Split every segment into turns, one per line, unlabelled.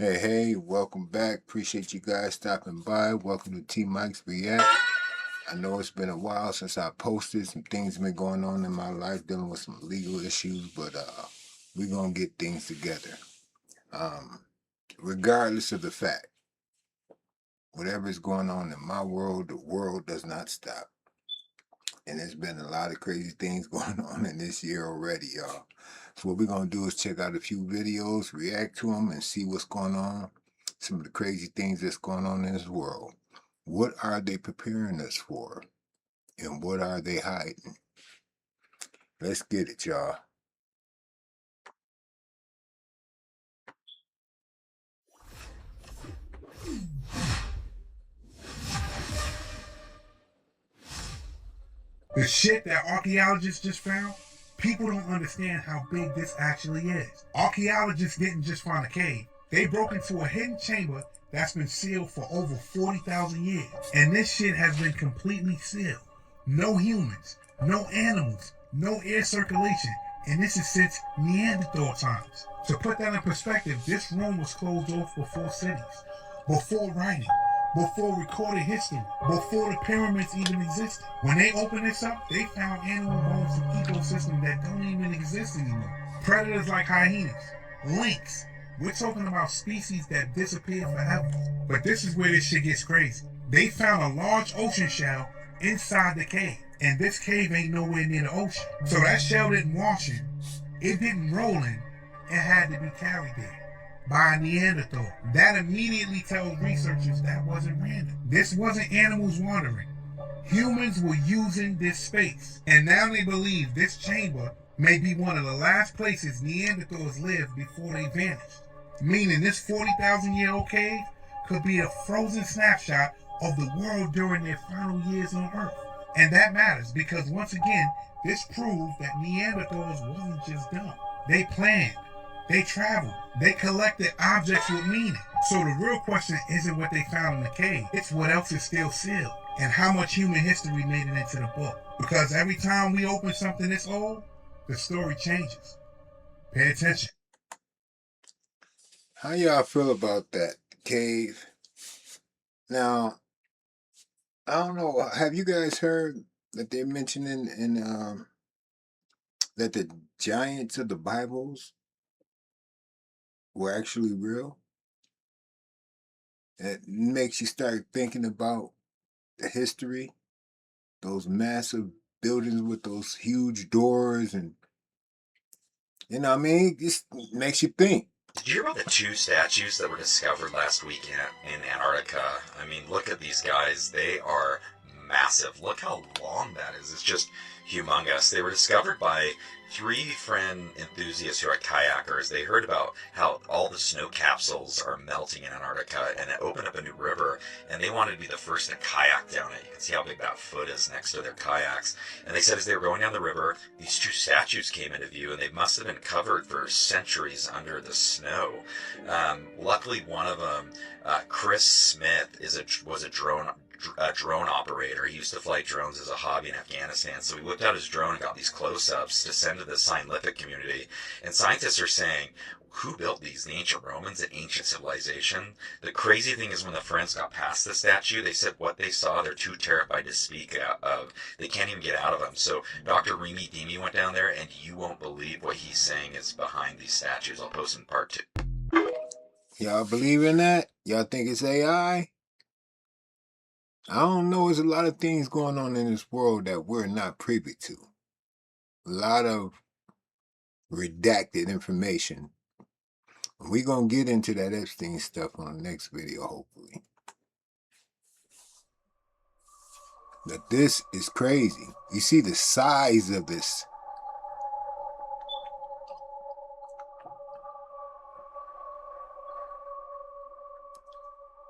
Hey, welcome back. Appreciate you guys stopping by. Welcome to T Mike's React. I know it's been a while since I posted. Some things been going on in my life dealing with some legal issues, but we're gonna get things together. Regardless of the fact, whatever is going on in my world, the world does not stop. And there's been a lot of crazy things going on in this year already, y'all. So what we're gonna do is check out a few videos, react to them, and see what's going on. Some of the crazy things that's going on in this world. What are they preparing us for? And what are they hiding? Let's get it, y'all.
The shit that archaeologists just found, people don't understand how big this actually is. Archaeologists didn't just find a cave. They broke into a hidden chamber that's been sealed for over 40,000 years. And this shit has been completely sealed. No humans, no animals, no air circulation. And this is since Neanderthal times. To put that in perspective, this room was closed off before cities, before writing, before recorded history, before the pyramids even existed. When they opened this up, they found animal bones from ecosystems that don't even exist anymore. Predators like hyenas, lynx. We're talking about species that disappeared forever. But this is where this shit gets crazy. They found a large ocean shell inside the cave. And this cave ain't nowhere near the ocean. So that shell didn't wash in. It didn't roll in. It had to be carried there by a Neanderthal. That immediately tells researchers that wasn't random. This wasn't animals wandering. Humans were using this space. And now they believe this chamber may be one of the last places Neanderthals lived before they vanished. Meaning this 40,000-year-old cave could be a frozen snapshot of the world during their final years on Earth. And that matters because once again, this proves that Neanderthals wasn't just dumb. They planned. They traveled. They collected objects with meaning. So the real question isn't what they found in the cave. It's what else is still sealed and how much human history made it into the book. Because every time we open something this old, the story changes. Pay attention.
How y'all feel about that cave? Now, I don't know. Have you guys heard that they're mentioning in that the giants of the Bibles were actually real? It makes you start thinking about the history, those massive buildings with those huge doors, and what I mean, it just makes you think.
Did you hear about the two statues that were discovered last week in Antarctica? I mean, look at these guys. They are massive. Look how long that is. It's just humongous. They were discovered by three friend enthusiasts who are kayakers. They heard about how all the snow capsules are melting in Antarctica, and it opened up a new river, and they wanted to be the first to kayak down it. You can see how big that foot is next to their kayaks. And they said as they were going down the river, these two statues came into view, and they must have been covered for centuries under the snow. Luckily, one of them, Chris Smith, was a drone operator. He used to fly drones as a hobby in Afghanistan. So he whipped out his drone and got these close-ups to send to the scientific community. And scientists are saying, who built these? The ancient Romans, an ancient civilization? The crazy thing is when the friends got past the statue, they said what they saw, they're too terrified to speak of. They can't even get out of them. So Dr. Remy Demi went down there, and you won't believe what he's saying is behind these statues. I'll post in part 2.
Y'all believe in that? Y'all think it's AI? I don't know. There's a lot of things going on in this world that we're not privy to. A lot of redacted information. We're going to get into that Epstein stuff on the next video, hopefully. But this is crazy. You see the size of this.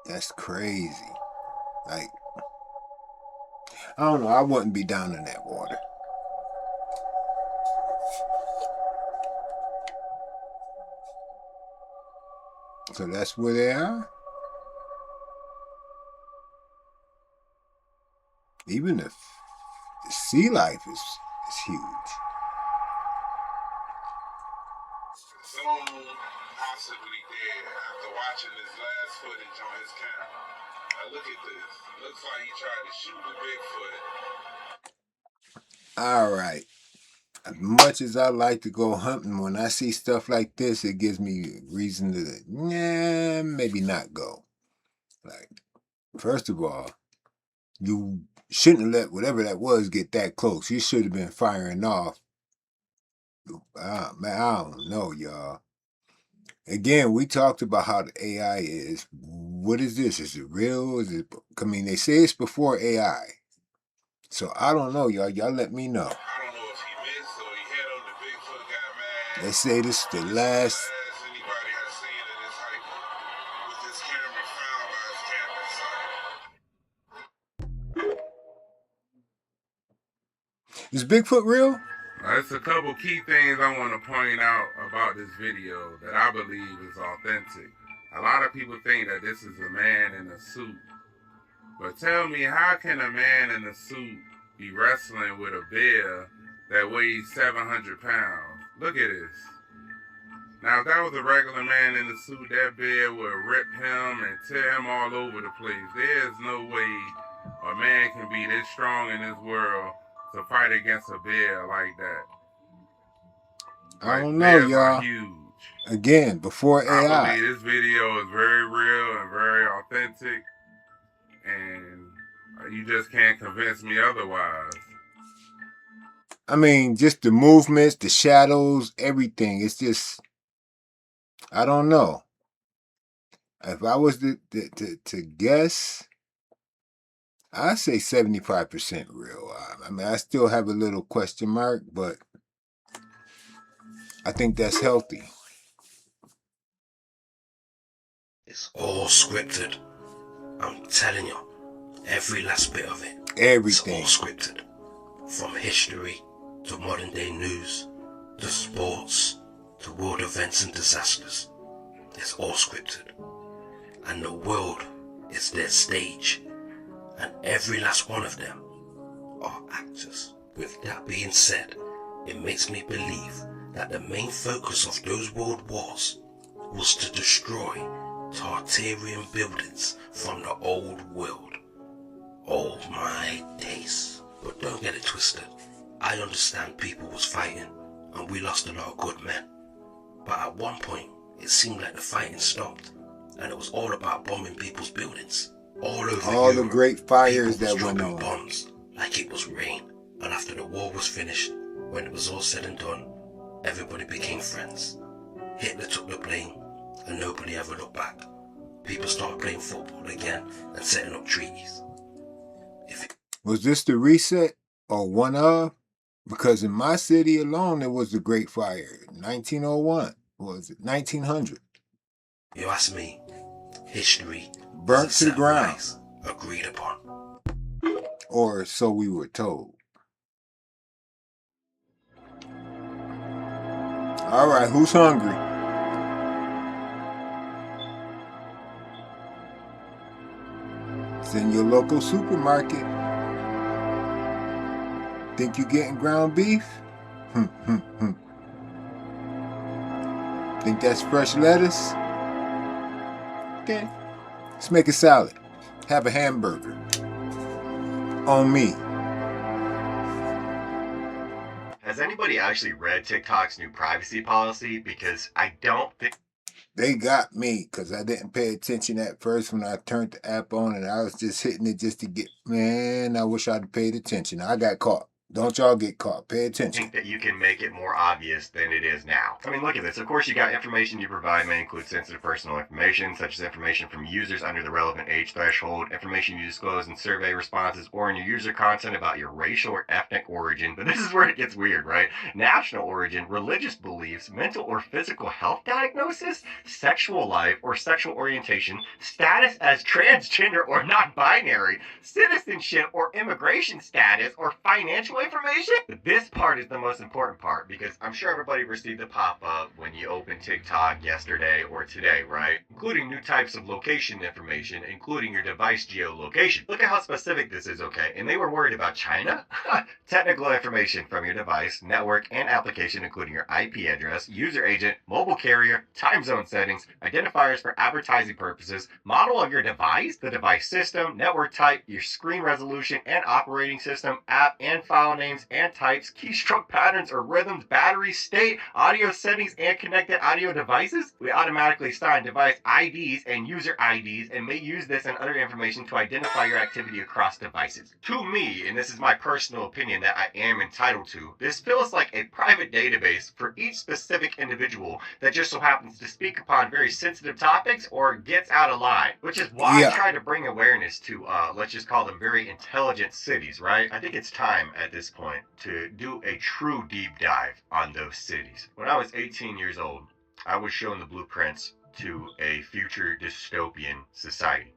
That's crazy. Like, I don't know. I wouldn't be down in that water. So that's where they are. Even the sea life is huge.
Some have took what he did after watching this last footage on his camera. Now look at this. Looks like he tried to shoot the Bigfoot.
All right. As much as I like to go hunting, when I see stuff like this, it gives me reason to, maybe not go. Like, first of all, you shouldn't have let whatever that was get that close. You should have been firing off. Man, I don't know, y'all. Again, we talked about how the AI is. What is this? Is it real? Is it? I mean, they say it's before AI. So I don't know, y'all. Y'all let me know.
I don't know if he missed or he hit on the Bigfoot, got mad.
They say this is the last.
Anybody has seen of this hiker with this camera found by his camping site.
Is Bigfoot real?
There's a couple key things I want to point out about this video that I believe is authentic. A lot of people think that this is a man in a suit. But tell me, how can a man in a suit be wrestling with a bear that weighs 700 pounds? Look at this. Now, if that was a regular man in a suit, that bear would rip him and tear him all over the place. There's no way a man can be this strong in this world to fight against a bear like that.
I don't know, y'all.
Huge.
Again, before AI.
I believe this video is very real and very authentic, and you just can't convince me otherwise.
I mean, just the movements, the shadows, everything. It's just, I don't know. If I was to guess, I'd say 75% real. I mean, I still have a little question mark, but I think that's healthy.
It's all scripted. I'm telling you, every last bit of it.
Everything.
It's all scripted. From history to modern day news, to sports, to world events and disasters. It's all scripted. And the world is their stage. And every last one of them are actors. With that being said, it makes me believe that the main focus of those world wars was to destroy Tartarian buildings from the old world. Oh my days. But don't get it twisted. I understand people was fighting and we lost a lot of good men. But at one point, it seemed like the fighting stopped and it was all about bombing people's buildings. All over
all
Europe,
the great fires
people
that
was
went on.
dropping bombs like it was rain. And after the war was finished, when it was all said and done, everybody became friends. Hitler took the blame and nobody ever looked back. People started playing football again and setting up treaties.
Was this the reset or one of? Because in my city alone, there was the Great Fire, 1901. Was it 1900?
You ask me, history
burnt to the ground.
Agreed upon.
Or so we were told. All right, who's hungry? It's in your local supermarket. Think you getting ground beef? Think that's fresh lettuce? Okay. Let's make a salad. Have a hamburger. On me.
Has anybody actually read TikTok's new privacy policy? Because I don't think...
They got me because I didn't pay attention at first when I turned the app on and I was just hitting it just to get... Man, I wish I'd paid attention. I got caught. Don't y'all get caught. Pay attention.
Think that you can make it more obvious than it is now. I mean, look at this. Of course, you got information you provide may include sensitive personal information, such as information from users under the relevant age threshold, information you disclose in survey responses, or in your user content about your racial or ethnic origin. But this is where it gets weird, right? National origin, religious beliefs, mental or physical health diagnosis, sexual life or sexual orientation, status as transgender or non-binary, citizenship or immigration status, or financial information? This part is the most important part because I'm sure everybody received the pop-up when you opened TikTok yesterday or today, right? Including new types of location information, including your device geolocation. Look at how specific this is, okay? And they were worried about China? Technical information from your device, network, and application, including your IP address, user agent, mobile carrier, time zone settings, identifiers for advertising purposes, model of your device, the device system, network type, your screen resolution and operating system, app and file names and types, keystroke patterns or rhythms, battery state, audio settings, and connected audio devices. We automatically assign device IDs and user IDs and may use this and other information to identify your activity across devices. To me, and this is my personal opinion that I am entitled to, this feels like a private database for each specific individual that just so happens to speak upon very sensitive topics or gets out of line, which is why I try to bring awareness to, let's just call them very intelligent cities, right? I think it's time at this point to do a true deep dive on those cities. When I was 18 years old, I was shown the blueprints to a future dystopian society.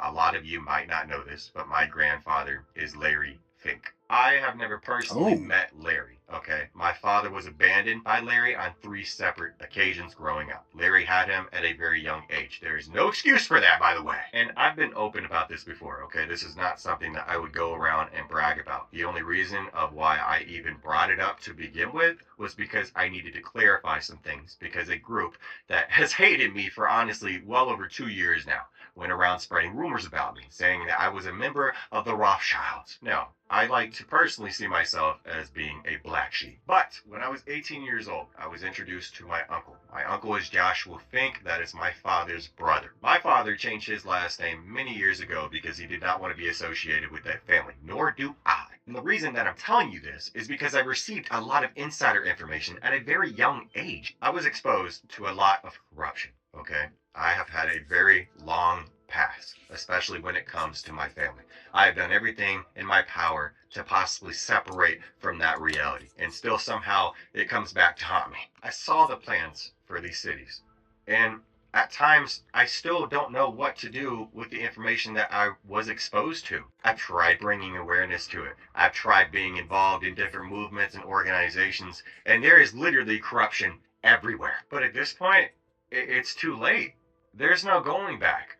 A lot of you might not know this, but my grandfather is Larry Fink. I have never personally met Larry, okay? My father was abandoned by Larry on 3 separate occasions growing up. Larry had him at a very young age. There is no excuse for that, by the way. And I've been open about this before, okay? This is not something that I would go around and brag about. The only reason of why I even brought it up to begin with was because I needed to clarify some things, because a group that has hated me for honestly well over 2 years now went around spreading rumors about me, saying that I was a member of the Rothschilds. No, I like to personally see myself as being a black sheep. But when I was 18 years old, I was introduced to my uncle. My uncle is Joshua Fink. That is my father's brother. My father changed his last name many years ago because he did not want to be associated with that family, nor do I. And the reason that I'm telling you this is because I received a lot of insider information at a very young age. I was exposed to a lot of corruption, okay? I have had a very long past, especially when it comes to my family. I have done everything in my power to possibly separate from that reality, and still somehow it comes back to haunt me. I saw the plans for these cities, and at times I still don't know what to do with the information that I was exposed to. I've tried bringing awareness to it. I've tried being involved in different movements and organizations, and there is literally corruption everywhere. But at this point, it's too late. There's no going back.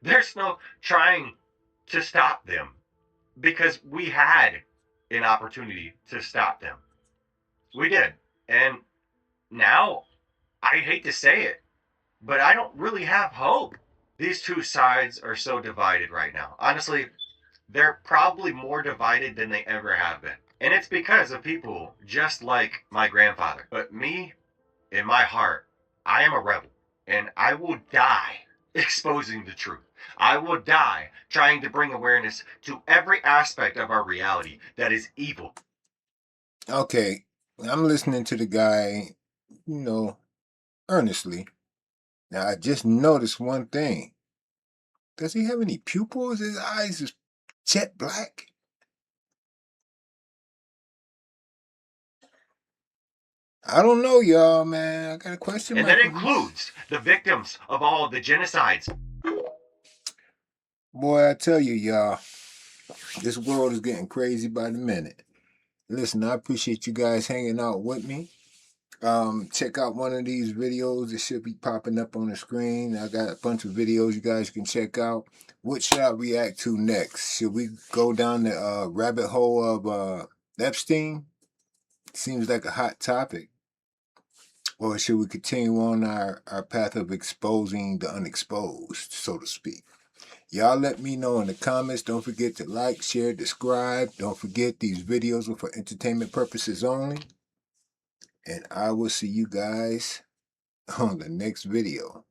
There's no trying to stop them, because we had an opportunity to stop them. We did. And now, I hate to say it, but I don't really have hope. These two sides are so divided right now. Honestly, they're probably more divided than they ever have been. And it's because of people just like my grandfather. But me, in my heart, I am a rebel. And I will die exposing the truth. I will die trying to bring awareness to every aspect of our reality that is evil.
Okay, I'm listening to the guy, earnestly. Now, I just noticed one thing. Does he have any pupils? His eyes is jet black. I don't know, y'all, man. I got a question.
And that includes the victims of all the genocides.
Boy, I tell you, y'all, this world is getting crazy by the minute. Listen, I appreciate you guys hanging out with me. Check out one of these videos. It should be popping up on the screen. I got a bunch of videos you guys can check out. What should I react to next? Should we go down the rabbit hole of Epstein? Seems like a hot topic. Or should we continue on our path of exposing the unexposed, so to speak? Y'all let me know in the comments. Don't forget to like, share, subscribe. Don't forget these videos are for entertainment purposes only. And I will see you guys on the next video.